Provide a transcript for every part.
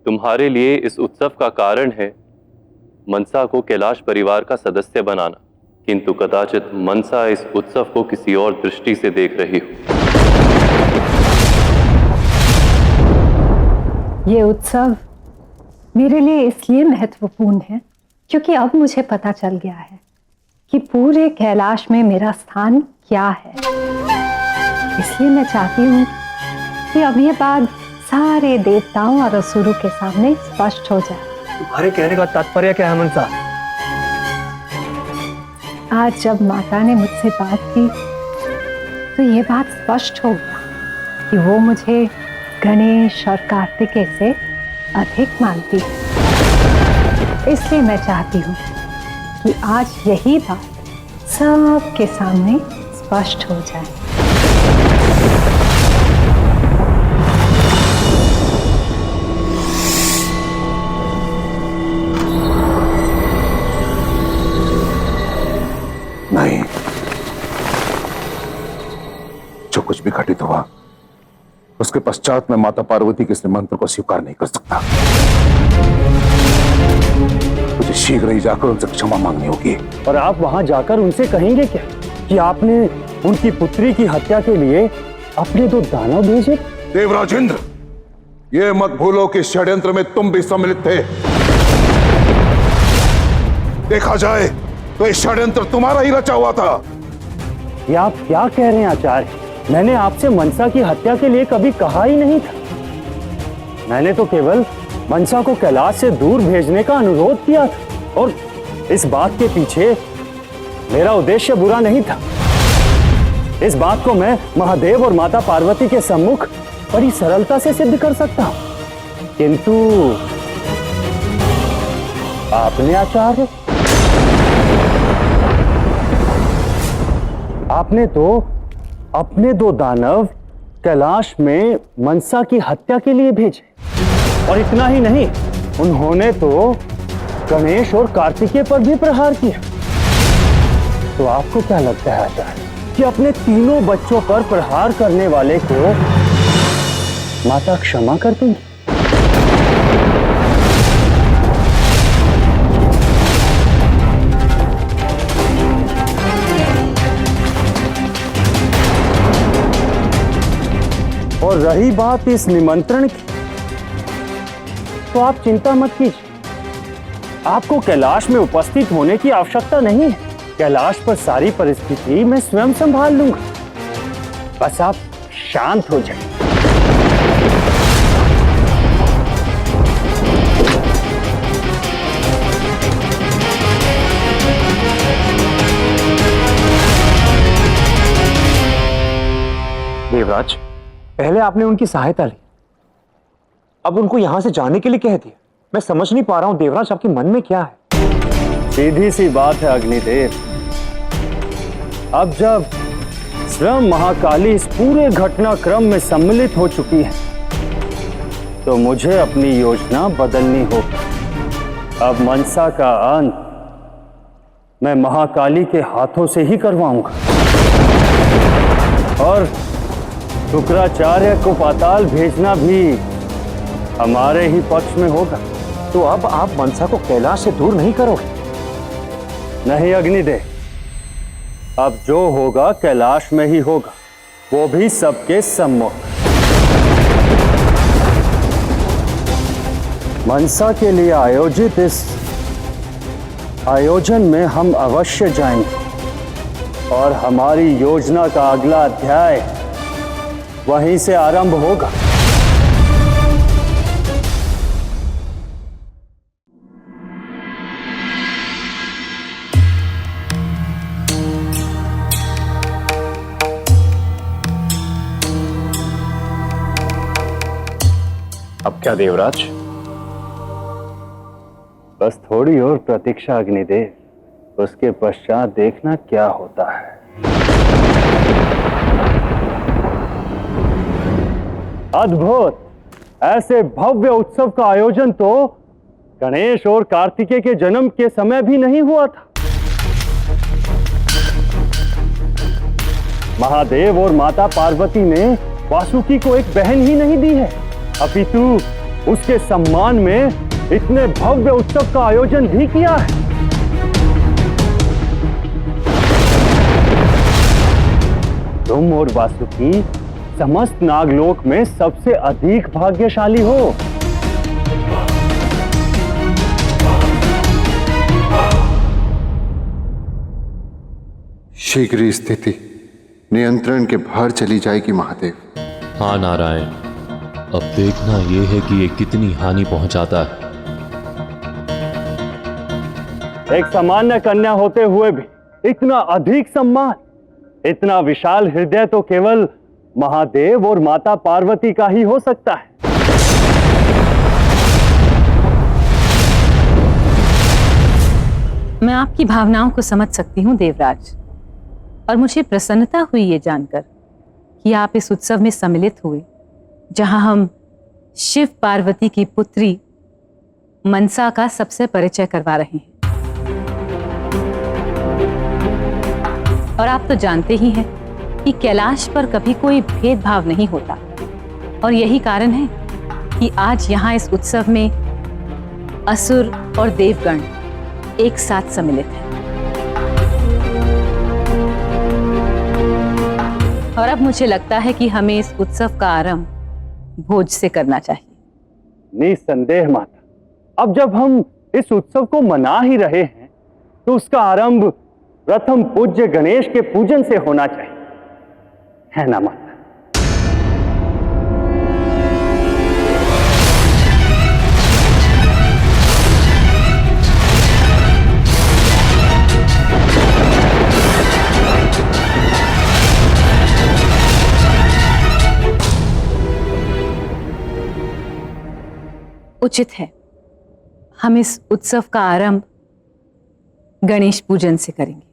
तुम्हारे लिए इस उत्सव का कारण है मनसा को कैलाश परिवार का सदस्य बनाना, किंतु कदाचित मनसा इस उत्सव को किसी और दृष्टि से देख रही हो। ये उत्सव मेरे लिए इसलिए महत्वपूर्ण है क्योंकि अब मुझे पता चल गया है कि पूरे कैलाश में मेरा स्थान क्या है। इसलिए मैं चाहती हूँ कि अब ये बात सारे देवताओं और असुरों के सामने स्पष्ट हो जाए। तुम्हारे कहने का तात्पर्य क्या है मनसा? आज जब माता ने मुझसे बात की तो ये बात स्पष्ट हो गया कि वो मुझे गणेश और कार्तिकेय से अधिक मानती है। इसलिए मैं चाहती हूँ कि आज यही बात सबके सामने स्पष्ट हो जाए। नहीं, जो कुछ भी घटित हुआ उसके पश्चात मैं माता पार्वती के इस मंत्र को स्वीकार नहीं कर सकता। मुझे शीघ्र ही जाकर उनसे क्षमा मांगनी होगी। और आप वहां जाकर उनसे कहेंगे क्या कि आपने उनकी पुत्री की हत्या के लिए अपने 2 दानव भेजे? देवराज इंद्र, ये मत भूलो कि षड्यंत्र में तुम भी सम्मिलित थे। देखा जाए तो ये षड्यंत्र तुम्हारा ही रचा हुआ था। ये आप क्या कह रहे हैं आचार्य? मैंने आपसे मनसा की हत्या के लिए कभी कहा ही नहीं था। मैंने तो केवल मनसा को कैलाश से दूर भेजने का अनुरोध किया था और इस बात के पीछे मेरा उद्देश्य बुरा नहीं था। इस बात को मैं महादेव और माता पार्वती के सम्मुख बड़ी सरलता से सिद्ध कर सकता हूं, किंतु आपने आचार्य, आपने तो अपने 2 दानव कैलाश में मनसा की हत्या के लिए भेजे। और इतना ही नहीं, उन्होंने तो गणेश और कार्तिकेय पर भी प्रहार किया। तो आपको क्या लगता है आचार्य कि अपने 3 बच्चों पर प्रहार करने वाले को माता क्षमा कर देंगी? और रही बात इस निमंत्रण की, तो आप चिंता मत कीजिए। आपको कैलाश में उपस्थित होने की आवश्यकता नहीं है। कैलाश पर सारी परिस्थिति मैं स्वयं संभाल लूंगा। बस आप शांत हो जाइए। देवराज, पहले आपने उनकी सहायता ली, अब उनको यहां से जाने के लिए कह दिया। मैं समझ नहीं पा रहा हूं देवराज, आपके मन में क्या है? सीधी सी बात है अग्निदेव, अब जब स्वयं महाकाली इस पूरे घटनाक्रम में सम्मिलित हो चुकी है तो मुझे अपनी योजना बदलनी होगी। अब मनसा का अंत मैं महाकाली के हाथों से ही करवाऊंगा और शुक्राचार्य को पाताल भेजना भी हमारे ही पक्ष में होगा। तो अब आप मनसा को कैलाश से दूर नहीं करोगे? नहीं अग्निदेव, अब जो होगा कैलाश में ही होगा, वो भी सबके सम्मुख। मनसा के लिए आयोजित इस आयोजन में हम अवश्य जाएंगे और हमारी योजना का अगला अध्याय वहीं से आरंभ होगा। अब क्या देवराज? बस थोड़ी और प्रतीक्षा अग्निदेव, उसके पश्चात देखना क्या होता है। अद्भुत! ऐसे भव्य उत्सव का आयोजन तो गणेश और कार्तिकेय के जन्म के समय भी नहीं हुआ था। महादेव और माता पार्वती ने वासुकी को एक बहन ही नहीं दी है, अपितु उसके सम्मान में इतने भव्य उत्सव का आयोजन भी किया है। तुम और वासुकी समस्त नागलोक में सबसे अधिक भाग्यशाली हो। शीघ्र ही स्थिति नियंत्रण के बाहर चली जाएगी महादेव। हाँ नारायण, अब देखना यह है कि ये कितनी हानि पहुंचाता है। एक सामान्य कन्या होते हुए भी इतना अधिक सम्मान, इतना विशाल हृदय तो केवल महादेव और माता पार्वती का ही हो सकता है। मैं आपकी भावनाओं को समझ सकती हूँ देवराज, और मुझे प्रसन्नता हुई ये जानकर कि आप इस उत्सव में सम्मिलित हुए, जहां हम शिव पार्वती की पुत्री मनसा का सबसे परिचय करवा रहे हैं। और आप तो जानते ही हैं कि कैलाश पर कभी कोई भेदभाव नहीं होता, और यही कारण है कि आज यहाँ इस उत्सव में असुर और देवगण एक साथ सम्मिलित हैं। और अब मुझे लगता है कि हमें इस उत्सव का आरंभ भोज से करना चाहिए। निसंदेह माता, अब जब हम इस उत्सव को मना ही रहे हैं तो उसका आरंभ प्रथम पूज्य गणेश के पूजन से होना चाहिए, है ना माता? उचित है, हम इस उत्सव का आरंभ गणेश पूजन से करेंगे।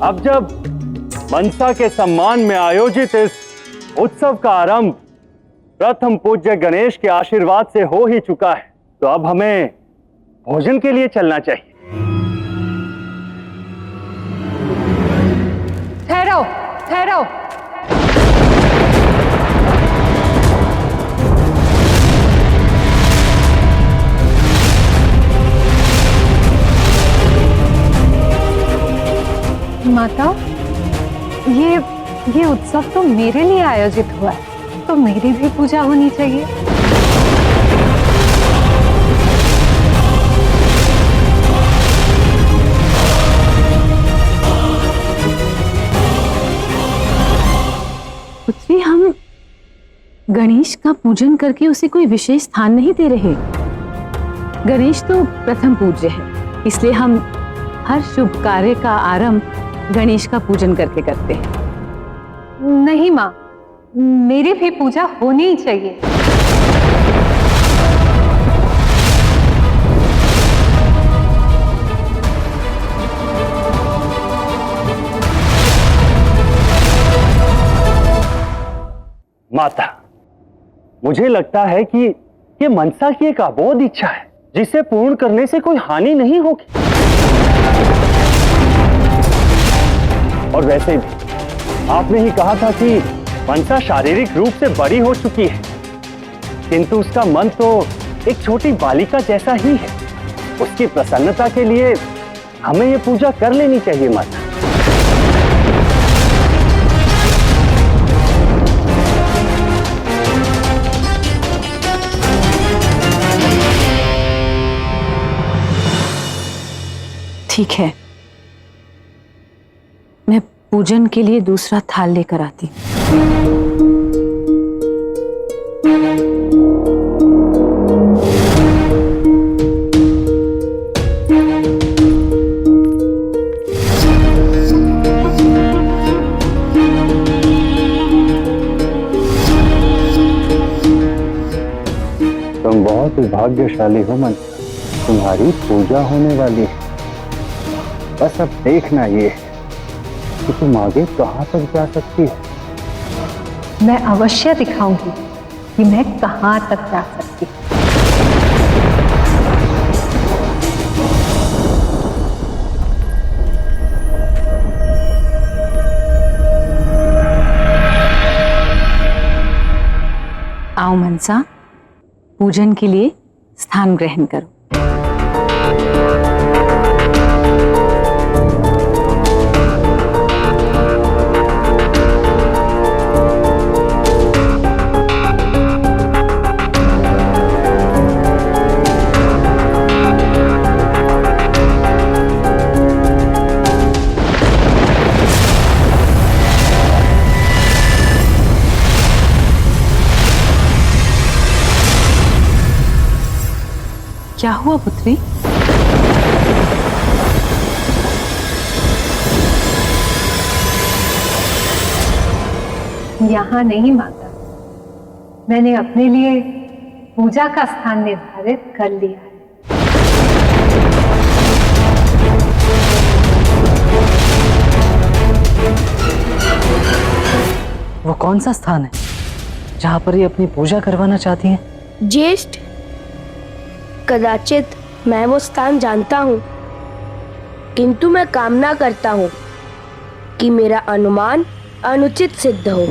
अब जब मनसा के सम्मान में आयोजित इस उत्सव का आरंभ प्रथम पूज्य गणेश के आशीर्वाद से हो ही चुका है, तो अब हमें भोजन के लिए चलना चाहिए। ठहरो, ठहरो। माता, ये उत्सव तो मेरे लिए आयोजित हुआ है, तो मेरी भी पूजा होनी चाहिए। पुत्री, हम गणेश का पूजन करके उसे कोई विशेष स्थान नहीं दे रहे। गणेश तो प्रथम पूज्य है, इसलिए हम हर शुभ कार्य का आरंभ गणेश का पूजन करके करते हैं। नहीं माँ, मेरी भी पूजा होनी ही चाहिए। माता, मुझे लगता है कि ये मनसा की एक अबोध इच्छा है जिसे पूर्ण करने से कोई हानि नहीं होगी। और वैसे भी आपने ही कहा था कि मनसा शारीरिक रूप से बड़ी हो चुकी है, किंतु उसका मन तो एक छोटी बालिका जैसा ही है। उसकी प्रसन्नता के लिए हमें ये पूजा कर लेनी चाहिए माता। ठीक है, मैं पूजन के लिए दूसरा थाल लेकर आती हूँ। तुम बहुत ही भाग्यशाली हो मन, तुम्हारी पूजा होने वाली है। बस अब देखना ये है कि तुम आगे कहाँ तक जा सकती है। मैं अवश्य दिखाऊंगी कि मैं कहाँ तक जा सकती हूँ। आओ मनसा, पूजन के लिए स्थान ग्रहण करो। क्या हुआ पुत्री? यहाँ नहीं माता, मैंने अपने लिए पूजा का स्थान निर्धारित कर लिया है। वो कौन सा स्थान है जहां पर ये अपनी पूजा करवाना चाहती हैं? ज्येष्ठ, कदाचित मैं वो स्थान जानता हूँ, किंतु मैं कामना करता हूँ कि मेरा अनुमान अनुचित सिद्ध हो।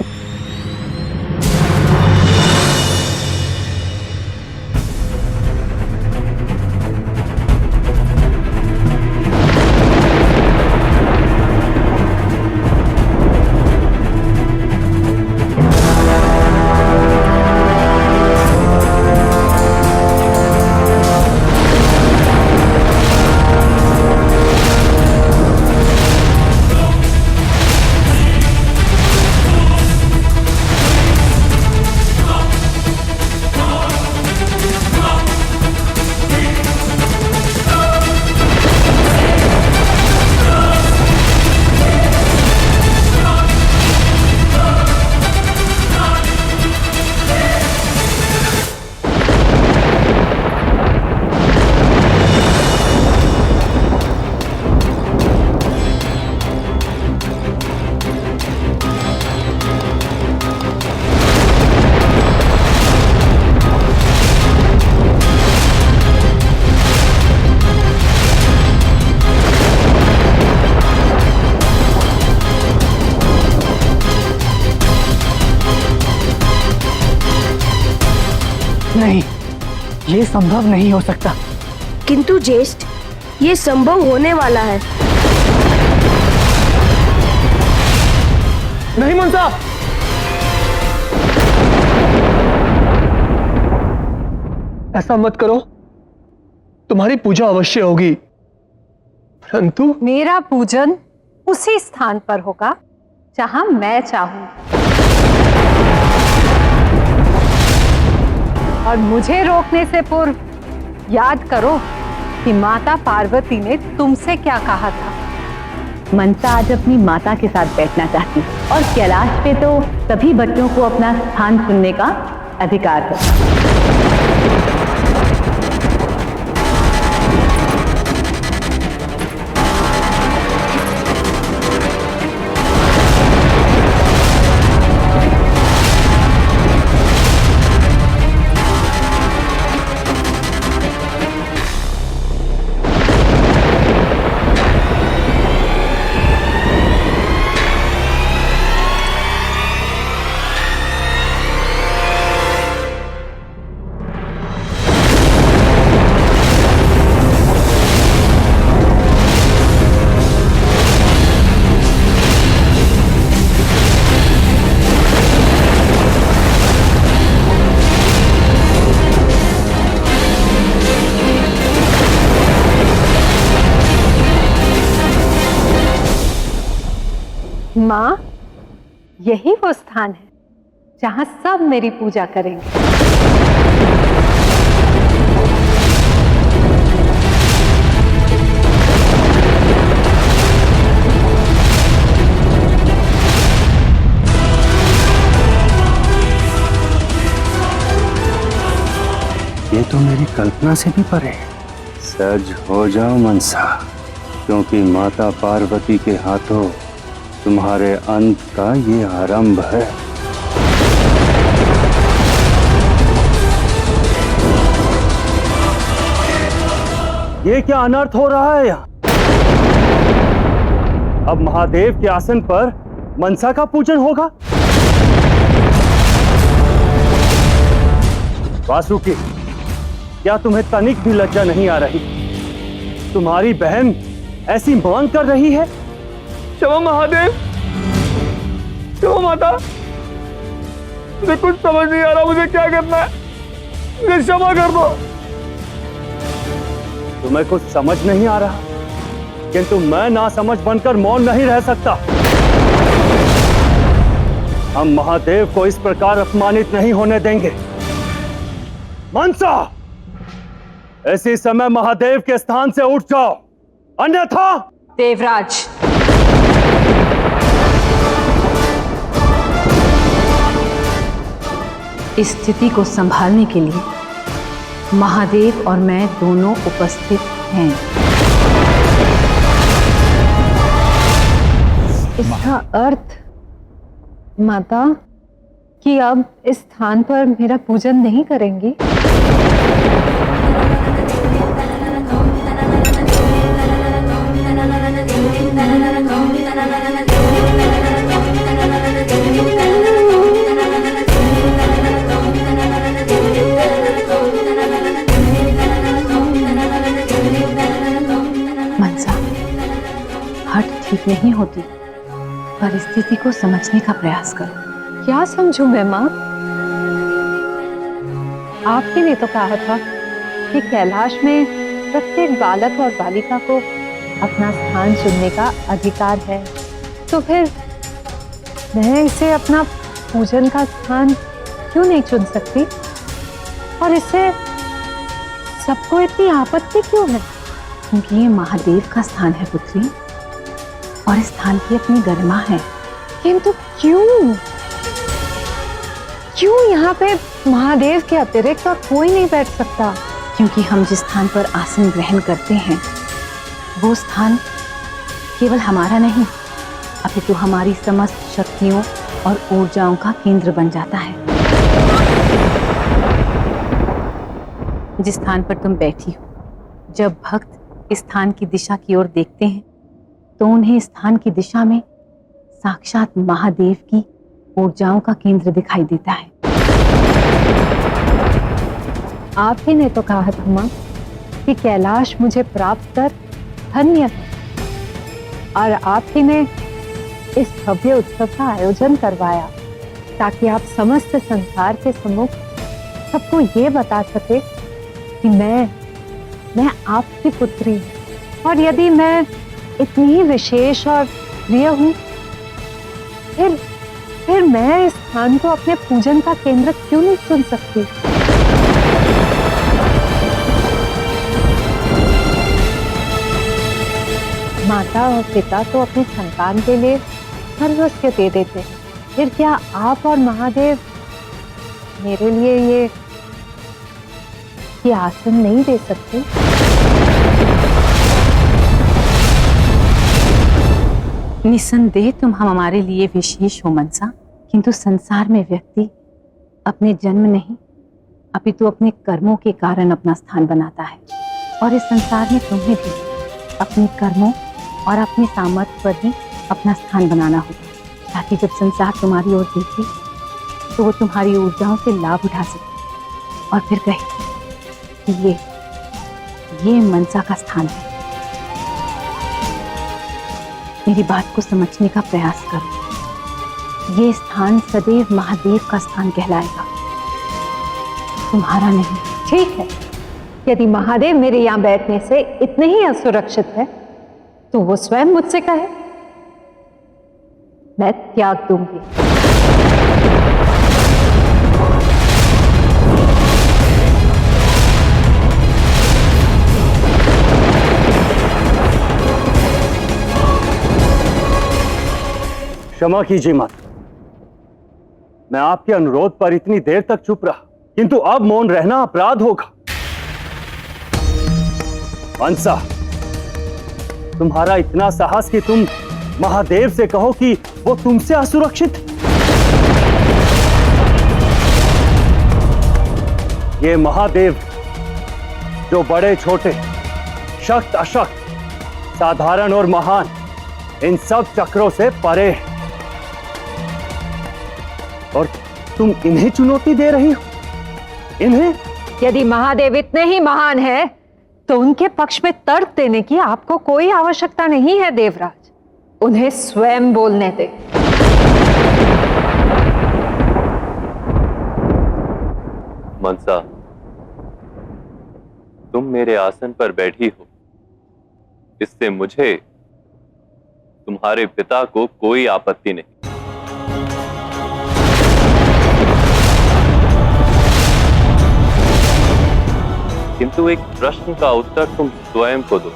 नहीं, ये संभव नहीं हो सकता। किंतु ज्येष्ठ, ये संभव होने वाला है। नहीं मनसा, ऐसा मत करो। तुम्हारी पूजा अवश्य होगी, परंतु मेरा पूजन उसी स्थान पर होगा जहां मैं चाहूं, और मुझे रोकने से पूर्व याद करो कि माता पार्वती ने तुमसे क्या कहा था। मनसा आज अपनी माता के साथ बैठना चाहती है और कैलाश पे तो सभी बच्चों को अपना स्थान चुनने का अधिकार है। माँ, यही वो स्थान है जहाँ सब मेरी पूजा करेंगे। ये तो मेरी कल्पना से भी परे है। सज हो जाओ मनसा, क्योंकि माता पार्वती के हाथों तुम्हारे अंत का ये आरंभ है। ये क्या अनर्थ हो रहा है यहाँ? अब महादेव के आसन पर मनसा का पूजन होगा। वासुकी, क्या तुम्हें तनिक भी लज्जा नहीं आ रही? तुम्हारी बहन ऐसी मांग कर रही है। क्षमा महादेव, क्षमा माता, मुझे कुछ समझ नहीं आ रहा, मुझे क्या करना है, मुझे क्षमा कर दो। तुम्हें कुछ समझ नहीं आ रहा, किंतु मैं ना समझ बनकर मौन नहीं रह सकता। हम महादेव को इस प्रकार अपमानित नहीं होने देंगे। मनसा, इसी समय महादेव के स्थान से उठ जाओ, अन्यथा। देवराज, इस स्थिति को संभालने के लिए महादेव और मैं दोनों उपस्थित हैं। इसका अर्थ माता कि अब इस स्थान पर मेरा पूजन नहीं करेंगी? मनसा, हट ठीक नहीं होती, परिस्थिति को समझने का प्रयास करो। क्या समझूं मैं माँ? आपने भी तो कहा था कि कैलाश में प्रत्येक बालक और बालिका को अपना स्थान चुनने का अधिकार है, तो फिर मैं इसे अपना पूजन का स्थान क्यों नहीं चुन सकती? और इससे सबको इतनी आपत्ति क्यों है? क्योंकि ये महादेव का स्थान है पुत्री, और इस स्थान की अपनी गरिमा है। किंतु क्यों? क्यों यहाँ पे महादेव के अतिरिक्त और कोई नहीं बैठ सकता? क्योंकि हम जिस स्थान पर आसन ग्रहण करते हैं वो स्थान केवल हमारा नहीं, अपितु हमारी समस्त शक्तियों और ऊर्जाओं का केंद्र बन जाता है। जिस स्थान पर तुम बैठी हो, जब भक्त इस स्थान की दिशा की ओर देखते हैं तो उन्हें इस स्थान की दिशा में साक्षात महादेव की ऊर्जाओं का केंद्र दिखाई देता है। आप ही ने तो कहा था माँ कि कैलाश मुझे प्राप्त कर धन्य है, और आप ही ने इस भव्य उत्सव का आयोजन करवाया ताकि आप समस्त संसार के सम्मुख सबको ये बता सके कि मैं आपकी पुत्री हूँ, और यदि मैं इतनी ही विशेष और प्रिय हूँ, फिर मैं इस स्थान को अपने पूजन का केंद्र क्यों नहीं चुन सकती? माता और पिता तो अपनी संतान के लिए सर्वस्व दे देते हैं, फिर क्या आप और महादेव मेरे लिए ये आसन नहीं दे सकते? निसंदेह तुम हमारे लिए विशेष हो मनसा, किंतु संसार में व्यक्ति अपने जन्म नहीं अपितु अपने कर्मों के कारण अपना स्थान बनाता है, और इस संसार में तुम्हें भी अपने कर्मों और अपने सामर्थ्य पर ही अपना स्थान बनाना होगा, ताकि जब संसार तुम्हारी ओर देखे तो वो तुम्हारी ऊर्जाओं से लाभ उठा सके और फिर कहे कि ये मनसा का स्थान है। मेरी बात को समझने का प्रयास करो। ये स्थान सदैव महादेव का स्थान कहलाएगा, तुम्हारा नहीं। ठीक है, यदि महादेव मेरे यहाँ बैठने से इतने ही असुरक्षित है तो वो स्वयं मुझसे कहे। मैं त्याग दूंगी। क्षमा कीजिए माता, मैं आपके अनुरोध पर इतनी देर तक चुप रहा, किंतु अब मौन रहना अपराध होगा। मनसा, तुम्हारा इतना साहस कि तुम महादेव से कहो कि वो तुमसे असुरक्षित है। ये महादेव जो बड़े छोटे, शक्त अशक्त, साधारण और महान, इन सब चक्रों से परे है, और तुम इन्हें चुनौती दे रही हो? इन्हें? यदि महादेव इतने ही महान है तो उनके पक्ष में तर्क देने की आपको कोई आवश्यकता नहीं है देवराज। उन्हें स्वयं बोलने दे। मनसा, तुम मेरे आसन पर बैठी हो, इससे मुझे तुम्हारे पिता को कोई आपत्ति नहीं। किंतु एक प्रश्न का उत्तर तुम स्वयं को दो।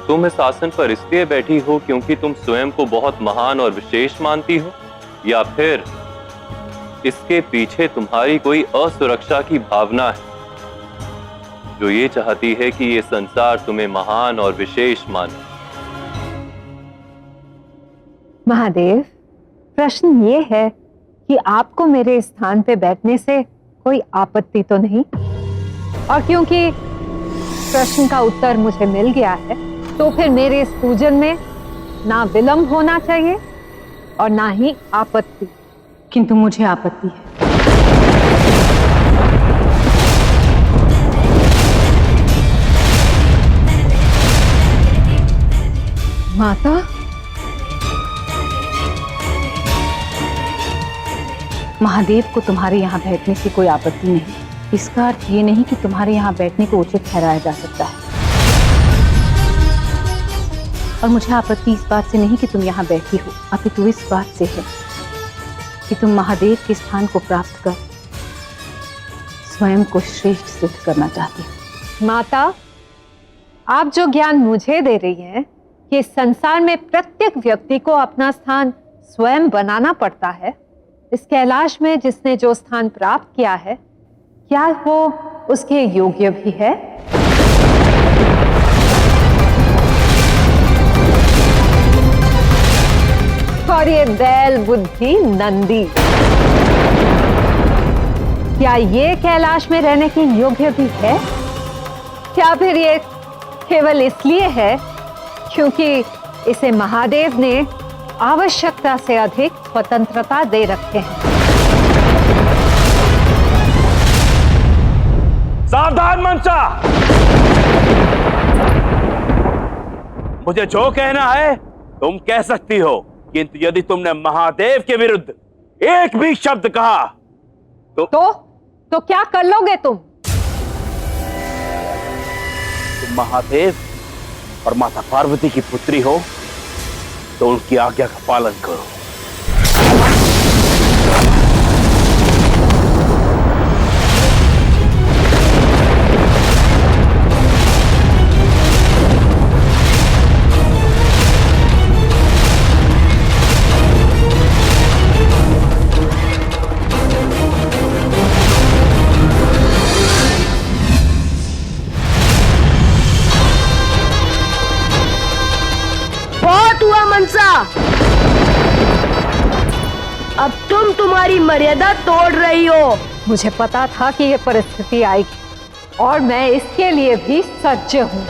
तुम इस आसन पर इसलिए बैठी हो क्योंकि तुम स्वयं को बहुत महान और विशेष मानती हो, या फिर इसके पीछे तुम्हारी कोई असुरक्षा की भावना है जो ये चाहती है कि ये संसार तुम्हें महान और विशेष माने? महादेव, प्रश्न ये है कि आपको मेरे स्थान पे बैठने से कोई आपत्ति तो नहीं? और क्योंकि प्रश्न का उत्तर मुझे मिल गया है, तो फिर मेरे इस पूजन में ना विलंब होना चाहिए और ना ही आपत्ति। किंतु मुझे आपत्ति है। माता, महादेव को तुम्हारे यहाँ बैठने से कोई आपत्ति नहीं। इसका अर्थ ये नहीं कि तुम्हारे यहाँ बैठने को उचित ठहराया जा सकता है। और मुझे आपत्ति इस बात से नहीं कि तुम यहाँ बैठी हो, अपितु इस बात से है कि तुम महादेव के स्थान को प्राप्त कर स्वयं को श्रेष्ठ सिद्ध करना चाहती हो। माता, आप जो ज्ञान मुझे दे रही हैं कि संसार में प्रत्येक व्यक्ति को अपना स्थान स्वयं बनाना पड़ता है, इस कैलाश में जिसने जो स्थान प्राप्त किया है, क्या वो उसके योग्य भी है? और ये बैल बुद्धि नंदी, क्या ये कैलाश में रहने की योग्य भी है? क्या फिर ये केवल इसलिए है क्योंकि इसे महादेव ने आवश्यकता से अधिक स्वतंत्रता दे रखे हैं? सावधान मनसा, मुझे जो कहना है तुम कह सकती हो, किंतु यदि तुमने महादेव के विरुद्ध एक भी शब्द कहा तो क्या कर लोगे तुम? तुम महादेव और माता पार्वती की पुत्री हो तो उनकी आज्ञा का पालन करो। अब तुम तुम्हारी मर्यादा तोड़ रही हो। मुझे पता था कि यह परिस्थिति आएगी और मैं इसके लिए भी सज्ज हूं।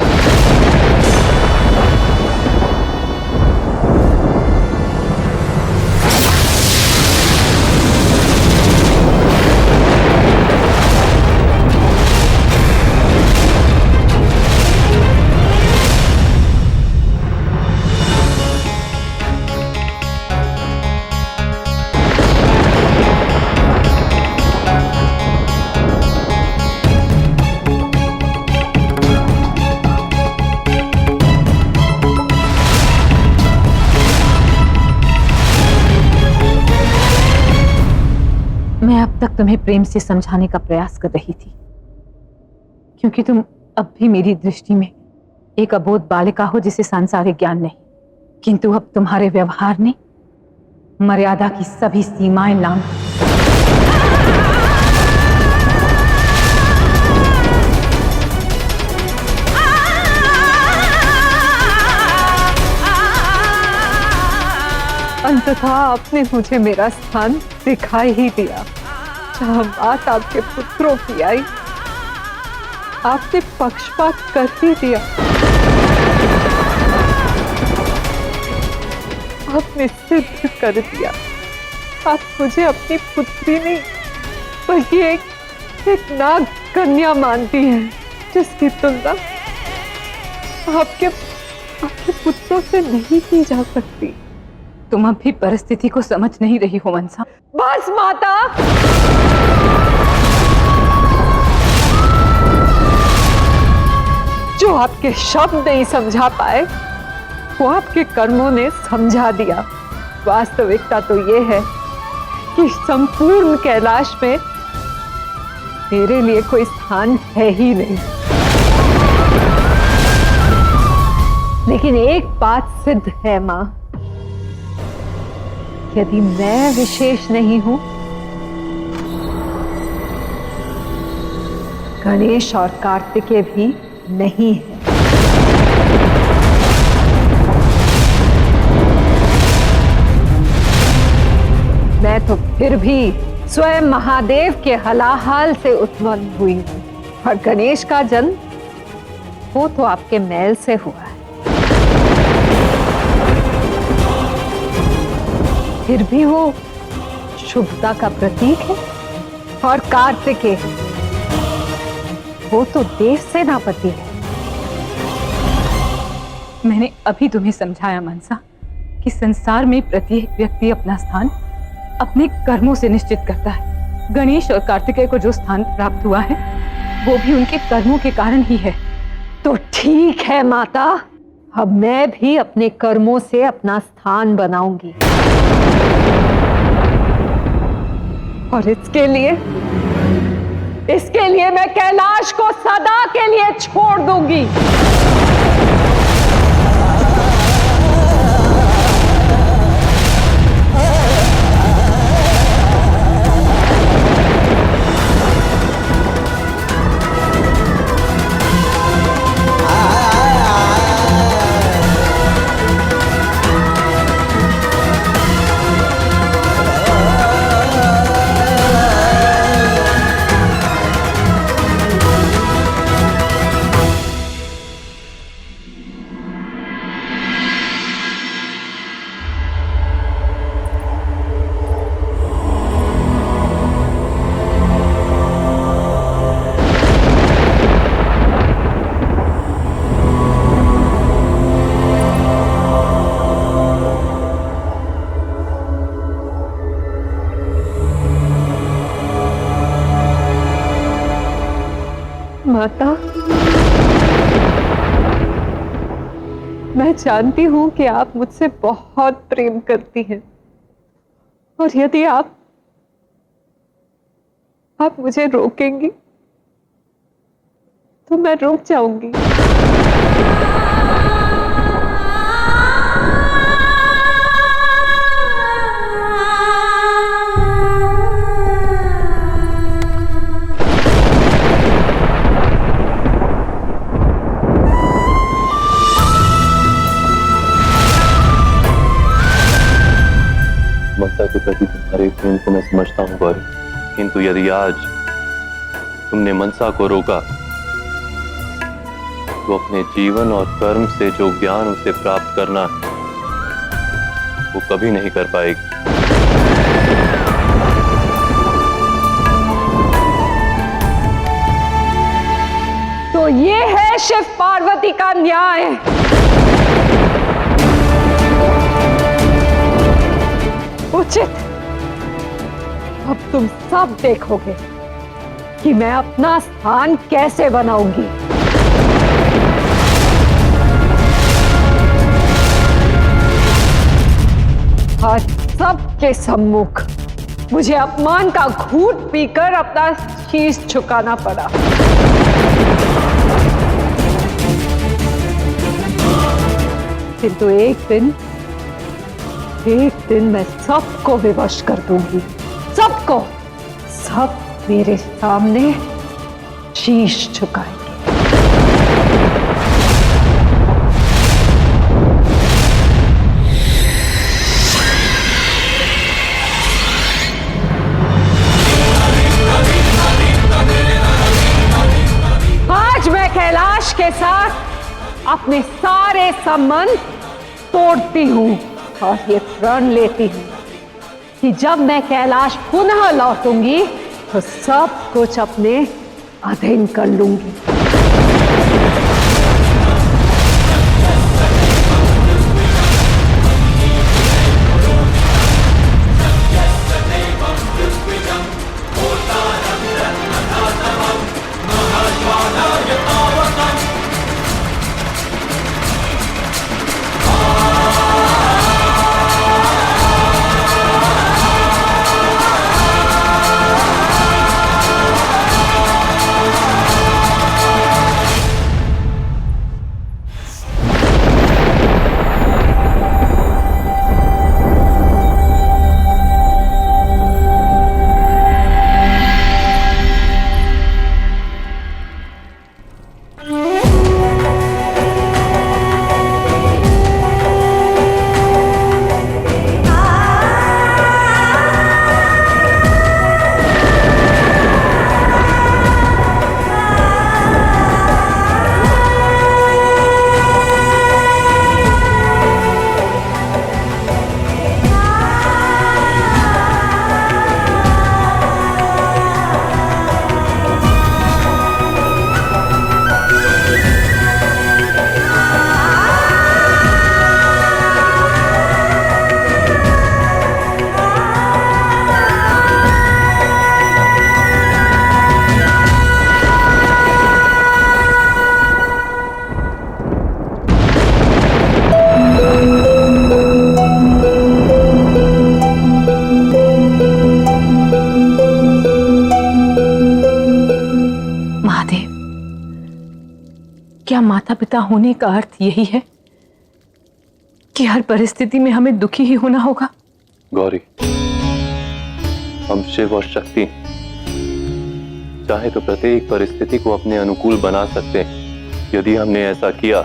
तक तुम्हें प्रेम से समझाने का प्रयास कर रही थी, क्योंकि तुम अब भी मेरी दृष्टि में एक अबोध बालिका हो जिसे सांसारिक ज्ञान नहीं। किंतु अब तुम्हारे व्यवहार ने मर्यादा की सभी सीमाएं लांघ दी। अंततः आपने मुझे मेरा स्थान दिखाई ही दिया। जहां बात आपके पुत्रों की आई, आपने पक्षपात कर ही दिया। आपने सिद्ध कर दिया आप मुझे अपनी पुत्री नहीं बल्कि एक नाग कन्या मानती हैं, जिसकी तुलना आपके पुत्रों से नहीं की जा सकती। तुम अब भी परिस्थिति को समझ नहीं रही हो मनसा। बस माता, जो आपके शब्द नहीं समझा पाए वो आपके कर्मों ने समझा दिया। वास्तविकता तो ये है कि संपूर्ण कैलाश में मेरे लिए कोई स्थान है ही नहीं। लेकिन एक बात सिद्ध है मां, यदि मैं विशेष नहीं हूं, गणेश और कार्तिकेय भी नहीं है। मैं तो फिर भी स्वयं महादेव के हलाहल से उत्पन्न हुई हूं, और गणेश का जन्म वो तो आपके मैल से हुआ है। फिर भी वो शुभता का प्रतीक है, और कार्तिकेय वो तो देव सेनापति है। मैंने अभी तुम्हें समझाया मनसा कि संसार में प्रत्येक व्यक्ति अपना स्थान अपने कर्मों से निश्चित करता है। गणेश और कार्तिकेय को जो स्थान प्राप्त हुआ है वो भी उनके कर्मों के कारण ही है। तो ठीक है माता, अब मैं भी अपने कर्मों से अपना स्थान बनाऊंगी, और इसके लिए मैं कैलाश को सदा के लिए छोड़ दूंगी। माता, मैं जानती हूं कि आप मुझसे बहुत प्रेम करती हैं, और यदि आप मुझे रोकेंगी तो मैं रुक जाऊंगी। मनसा के प्रति तुम्हारे प्रेम को मैं समझता हूँ गौरी, किंतु यदि आज तुमने मनसा को रोका तो अपने जीवन और कर्म से जो ज्ञान उसे प्राप्त करना है वो कभी नहीं कर पाएगी। तो ये है शिव पार्वती का न्याय। उचित। अब तुम सब देखोगे कि मैं अपना स्थान कैसे बनाऊंगी। आज सबके सम्मुख मुझे अपमान का घूंट पीकर अपना शीश झुकाना पड़ा। किंतु एक दिन मैं सबको विवश कर दूंगी, सबको। सब मेरे सामने शीश झुकाएंगे। आज मैं कैलाश के साथ अपने सारे संबंध तोड़ती हूं और ये प्रण लेती हूं कि जब मैं कैलाश पुनः लौटूंगी तो सब कुछ अपने अधीन कर लूंगी। क्या माता पिता होने का अर्थ यही है कि हर परिस्थिति में हमें दुखी ही होना होगा? गौरी, हम शिव और शक्ति चाहे तो प्रत्येक परिस्थिति को अपने अनुकूल बना सकते हैं। यदि हमने ऐसा किया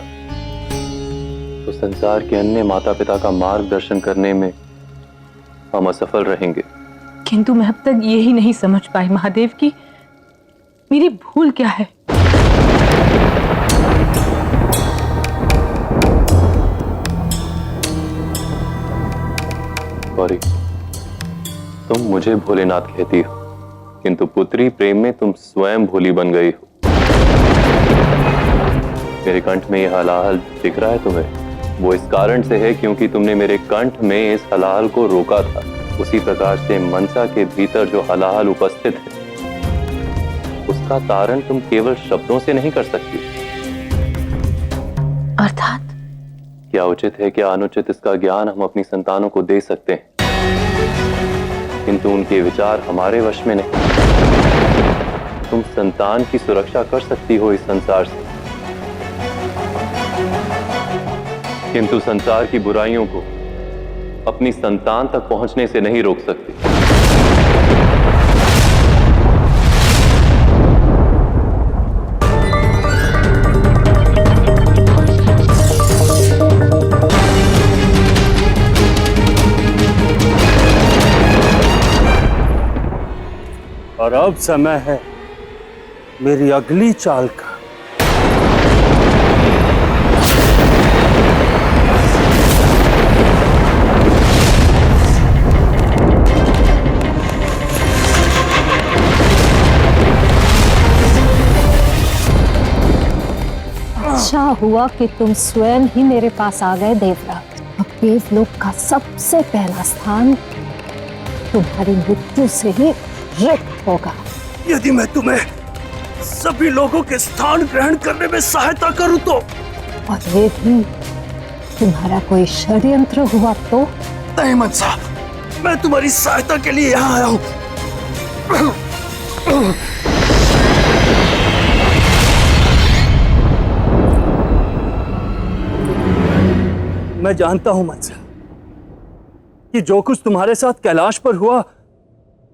तो संसार के अन्य माता पिता का मार्गदर्शन करने में हम असफल रहेंगे। किंतु मैं अब तक यही नहीं समझ पाई महादेव की मेरी भूल क्या है। गौरी, तुम मुझे भोलेनाथ कहती हो, किंतु पुत्री प्रेम में तुम स्वयं भोली बन गई हो। मेरे कंठ में यह हलाहल दिख रहा है तुम्हें, वो इस कारण से है क्योंकि तुमने मेरे कंठ में इस हलाहल को रोका था। उसी प्रकार से मनसा के भीतर जो हलाहल उपस्थित है उसका तारण तुम केवल शब्दों से नहीं कर सकती। अर्थात क्या उचित है क्या अनुचित इसका ज्ञान हम अपनी संतानों को दे सकते हैं, किंतु उनके विचार हमारे वश में नहीं। तुम संतान की सुरक्षा कर सकती हो इस संसार से, किंतु संसार की बुराइयों को अपनी संतान तक पहुंचने से नहीं रोक सकती। और अब समय है मेरी अगली चाल का। अच्छा हुआ कि तुम स्वयं ही मेरे पास आ गए देवराज। अब देवलोक का सबसे पहला स्थान तुम्हारी मृत्यु से ही रिक्त होगा। यदि मैं तुम्हें सभी लोगों के स्थान ग्रहण करने में सहायता करूं तो? और यदि तुम्हारा कोई षड्यंत्र हुआ तो? नहीं मनसा, मैं तुम्हारी सहायता के लिए यहाँ आया हूँ। मैं जानता हूं मनसा कि जो कुछ तुम्हारे साथ कैलाश पर हुआ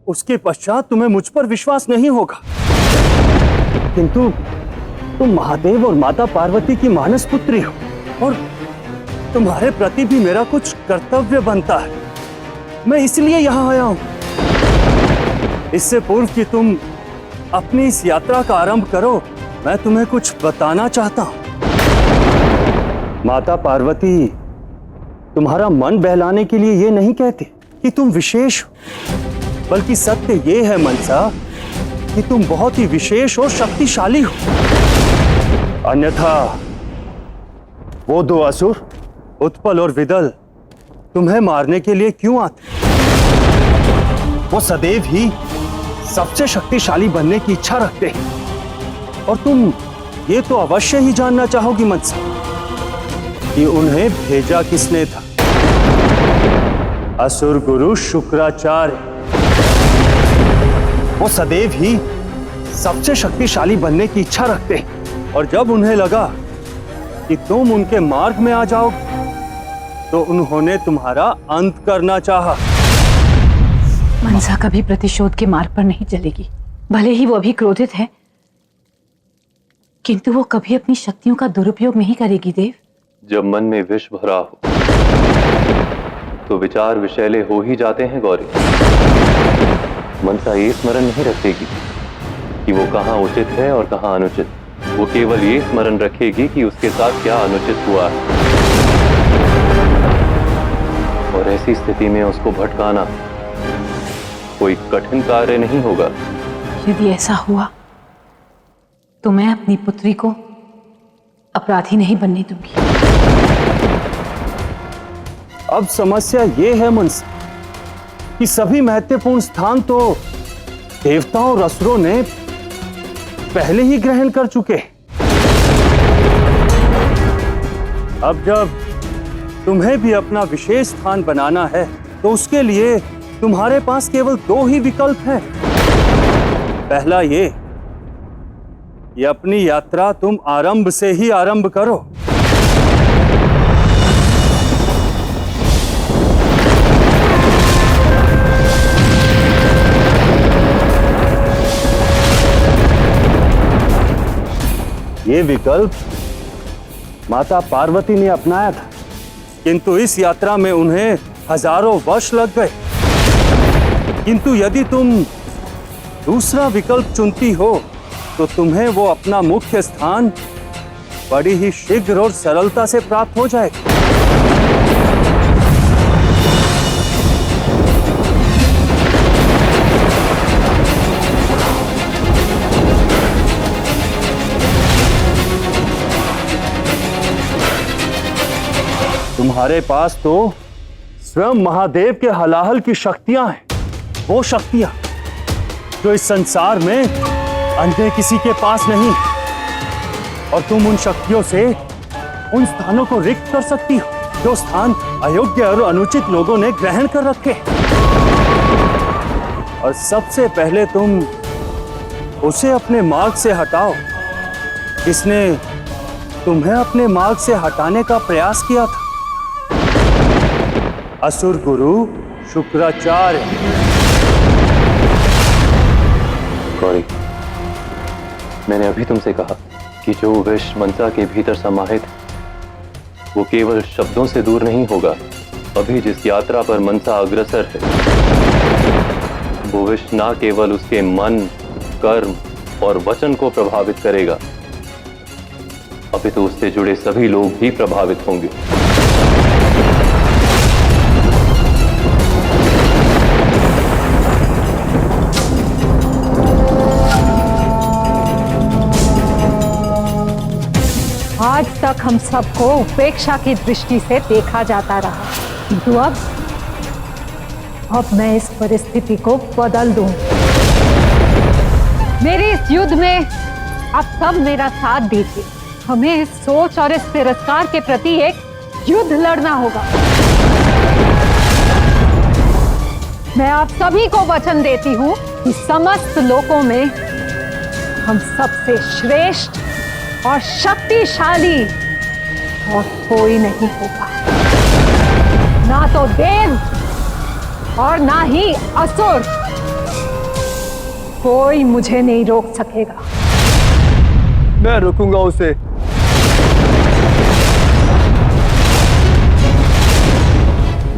उसके पश्चात तुम्हें मुझ पर विश्वास नहीं होगा, किंतु तुम महादेव और माता पार्वती की मानस पुत्री हो और तुम्हारे प्रति भी मेरा कुछ कर्तव्य बनता है। मैं इसलिए यहां आया हूं। इससे पूर्व कि तुम अपनी इस यात्रा का आरंभ करो, मैं तुम्हें कुछ बताना चाहता हूं। माता पार्वती तुम्हारा मन बहलाने के लिए ये नहीं कहते कि तुम विशेष हो, बल्कि सत्य ये है मनसा कि तुम बहुत ही विशेष और शक्तिशाली हो। अन्यथा वो दो असुर उत्पल और विदल तुम्हें मारने के लिए क्यों आते? वो सदैव ही सबसे शक्तिशाली बनने की इच्छा रखते हैं और तुम ये तो अवश्य ही जानना चाहोगी मनसा कि उन्हें भेजा किसने था। असुर गुरु शुक्राचार्य। वो सदैव ही सबसे शक्तिशाली बनने की इच्छा रखते हैं और जब उन्हें लगा कि तुम उनके मार्ग में आ जाओ तो उन्होंने तुम्हारा अंत करना चाहा। मनसा कभी प्रतिशोध के मार्ग पर नहीं चलेगी। भले ही वो अभी क्रोधित है, किंतु वो कभी अपनी शक्तियों का दुरुपयोग नहीं करेगी देव। जब मन में विष भरा हो तो विचार विषैले हो ही जाते हैं गौरी। मनसा ये स्मरण नहीं रखेगी कि वो कहाँ उचित है और कहाँ अनुचित। वो केवल ये स्मरण रखेगी कि उसके साथ क्या अनुचित हुआ है, और ऐसी स्थिति में उसको भटकाना कोई कठिन कार्य नहीं होगा। यदि ऐसा हुआ तो मैं अपनी पुत्री को अपराधी नहीं बनने दूंगी। अब समस्या ये है मनसा कि सभी महत्वपूर्ण स्थान तो देवताओं और असुरों ने पहले ही ग्रहण कर चुके। अब जब तुम्हें भी अपना विशेष स्थान बनाना है तो उसके लिए तुम्हारे पास केवल दो ही विकल्प हैं। पहला ये कि अपनी यात्रा तुम आरंभ से ही आरंभ करो, ये विकल्प माता पार्वती ने अपनाया था, किंतु इस यात्रा में उन्हें हजारों वर्ष लग गए। किंतु यदि तुम दूसरा विकल्प चुनती हो तो तुम्हें वो अपना मुख्य स्थान बड़ी ही शीघ्र और सरलता से प्राप्त हो जाएगा। तुम्हारे पास तो स्वयं महादेव के हलाहल की शक्तियां हैं, वो शक्तियां जो इस संसार में अन्य किसी के पास नहीं, और तुम उन शक्तियों से उन स्थानों को रिक्त कर सकती हो जो स्थान अयोग्य और अनुचित लोगों ने ग्रहण कर रखे। और सबसे पहले तुम उसे अपने मार्ग से हटाओ जिसने तुम्हें अपने मार्ग से हटाने का प्रयास किया था, असुर गुरु शुक्राचार्य। गौरी, मैंने अभी तुमसे कहा कि जो विष मनसा के भीतर समाहित है वो केवल शब्दों से दूर नहीं होगा। अभी जिस यात्रा पर मनसा अग्रसर है वो विष न केवल उसके मन, कर्म और वचन को प्रभावित करेगा, अभी तो उससे जुड़े सभी लोग भी प्रभावित होंगे। आज तक हम सबको उपेक्षा की दृष्टि से देखा जाता रहा, किंतु अब मैं इस परिस्थिति को बदल दूं। मेरे इस युद्ध में आप सब मेरा साथ दीजिए। हमें इस सोच और इस तिरस्कार के प्रति एक युद्ध लड़ना होगा। मैं आप सभी को वचन देती हूँ कि समस्त लोकों में हम सबसे श्रेष्ठ और शक्तिशाली और कोई नहीं होगा, ना तो देव और ना ही असुर। कोई मुझे नहीं रोक सकेगा। मैं रोकूंगा उसे।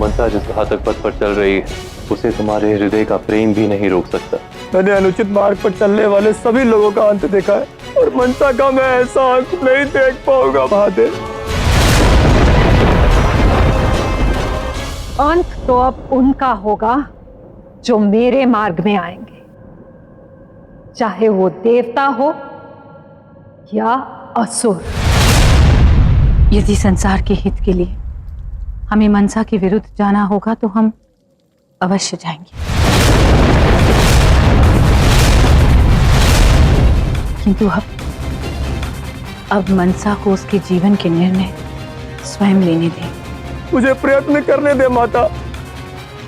मनसा जिस घातक पथ पर चल रही है उसे तुम्हारे हृदय का प्रेम भी नहीं रोक सकता। मैंने अनुचित मार्ग पर चलने वाले सभी लोगों का अंत देखा है और मनसा का मैं ऐसा अंत नहीं देख पाऊंगा महादेव। अंत तो अब उनका होगा जो मेरे मार्ग में आएंगे, चाहे वो देवता हो या असुर। यदि संसार के हित के लिए हमें मनसा के विरुद्ध जाना होगा तो हम अवश्य जाएंगे, किंतु अब मनसा को उसके जीवन के निर्णय स्वयं लेने दें। मुझे प्रयत्न करने दे माता।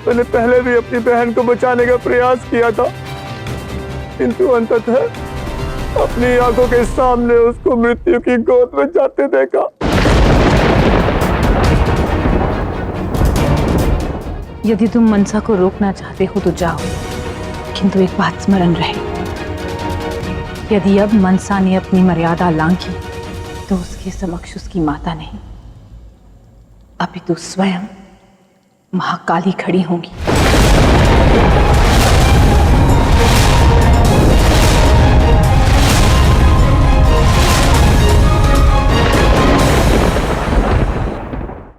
मैंने पहले भी अपनी बहन को बचाने का प्रयास किया था, किंतु अंततः अपनी आंखों के सामने उसको मृत्यु की गोद में जाते देखा। यदि तुम मनसा को रोकना चाहते हो तो जाओ, किंतु एक बात स्मरण रहे, यदि अब मनसा ने अपनी मर्यादा लांघी तो उसके समक्ष उसकी माता नहीं अपितु स्वयं महाकाली खड़ी होंगी।